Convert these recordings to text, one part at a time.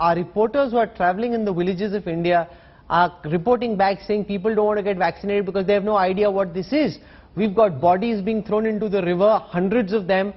our reporters who are traveling in the villages of India are reporting back saying people don't want to get vaccinated because they have no idea what this is. We've got bodies being thrown into the river, hundreds of them,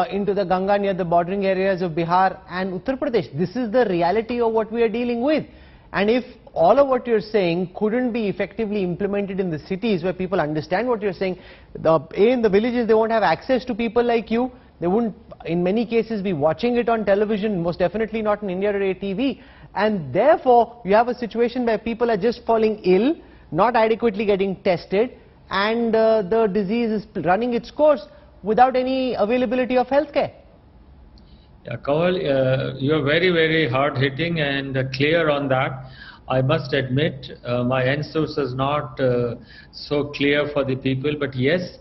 into the Ganga near the bordering areas of Bihar and Uttar Pradesh. This is the reality of what we are dealing with. And if all of what you're saying couldn't be effectively implemented in the cities where people understand what you're saying, in the villages they won't have access to people like you. They wouldn't, in many cases, be watching it on television, most definitely not in India Today TV. And therefore, you have a situation where people are just falling ill, not adequately getting tested, and the disease is running its course without any availability of healthcare. Yeah, Kanwal, you are very, very hard-hitting and clear on that. I must admit, my answer is not so clear for the people, but yes,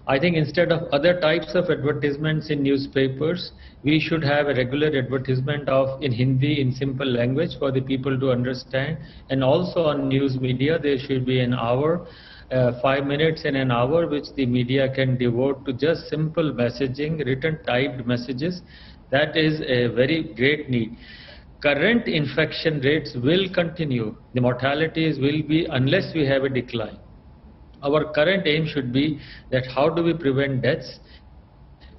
I think instead of other types of advertisements in newspapers, we should have a regular advertisement in Hindi, in simple language for the people to understand. And also on news media, there should be an hour, 5 minutes in an hour, which the media can devote to just simple messaging, written typed messages. That is a very great need. Current infection rates will continue. The mortalities will be, unless we have a decline. Our current aim should be that how do we prevent deaths,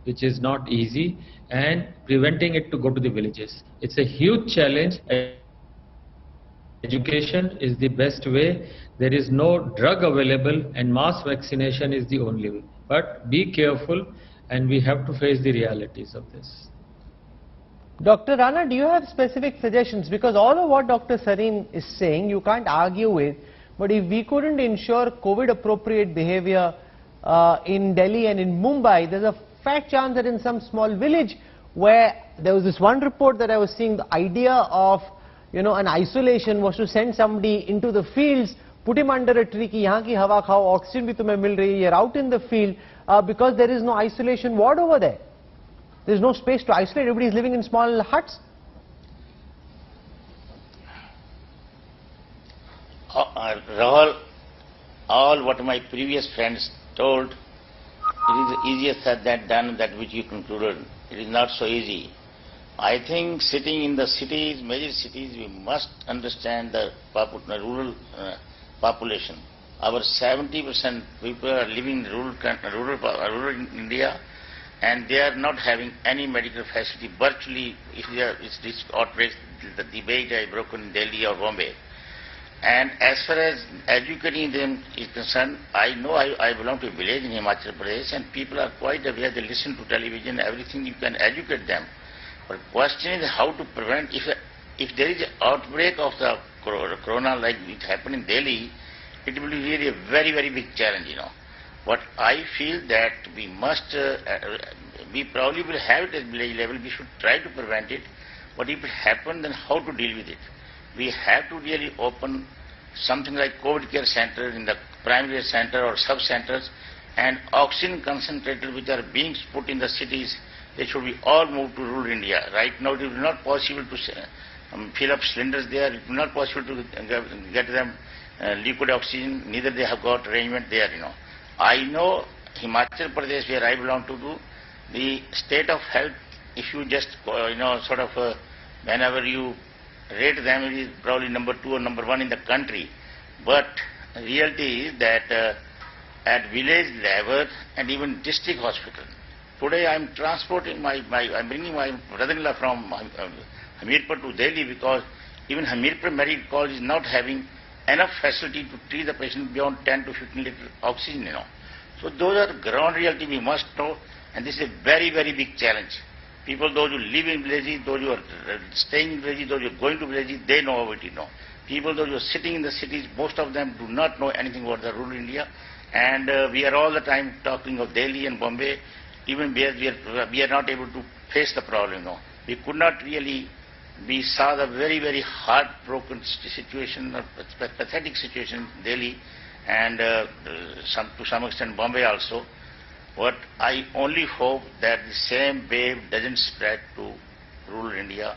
which is not easy, and preventing it to go to the villages. It's a huge challenge. Education is the best way. There is no drug available and mass vaccination is the only way. But be careful, and we have to face the realities of this. Dr. Rana, do you have specific suggestions? Because all of what Dr. Sarin is saying, you can't argue with. But if we couldn't ensure COVID-appropriate behavior in Delhi and in Mumbai, there's a fat chance that in some small village where there was this one report that I was seeing, the idea of, an isolation was to send somebody into the fields, put him under a tree, ki yahan ki hawa khao, oxygen bhi tumhe mil rahi hai, you're out in the field, because there is no isolation ward over there. There's no space to isolate, everybody is living in small huts. Rahul, all what my previous friends told, it is easier said than done, that which you concluded. It is not so easy. I think sitting in the cities, major cities, we must understand the rural population. Our 70% people are living in rural India, and they are not having any medical facility. Virtually, if this outbreak, the debate has broken in Delhi or Bombay. And as far as educating them is concerned, I know I belong to a village in Himachal Pradesh, and people are quite aware. They listen to television, everything, you can educate them. But the question is how to prevent, if there is an outbreak of the corona like it happened in Delhi, it will be really a very, very big challenge, But I feel that we must, we probably will have it at village level, we should try to prevent it. But if it happens, then how to deal with it? We have to really open something like COVID care centers in the primary center or sub-centers, and oxygen concentrators which are being put in the cities, they should be all moved to rural India. Right now it is not possible to fill up cylinders there, it is not possible to get them liquid oxygen, neither they have got arrangement there, I know Himachal Pradesh, where I belong to, the state of health, if you just, whenever you rate them, it is probably number 2 or number 1 in the country. But the reality is that at village level and even district hospital, today I am transporting I'm bringing my brother-in-law from Hamirpur to Delhi, because even Hamirpur Medical College is not having enough facility to treat the patient beyond 10 to 15 liters oxygen, So those are ground reality we must know, and this is a very, very big challenge. People, those who live in villages, those who are staying in villages, those who are going to villages, they know what it know. People, those who are sitting in the cities, most of them do not know anything about the rural India. And we are all the time talking of Delhi and Bombay, even where we are not able to face the problem. We could not really, we saw the very, very heartbroken situation, pathetic situation in Delhi, and to some extent Bombay also. But I only hope that the same wave doesn't spread to rural India.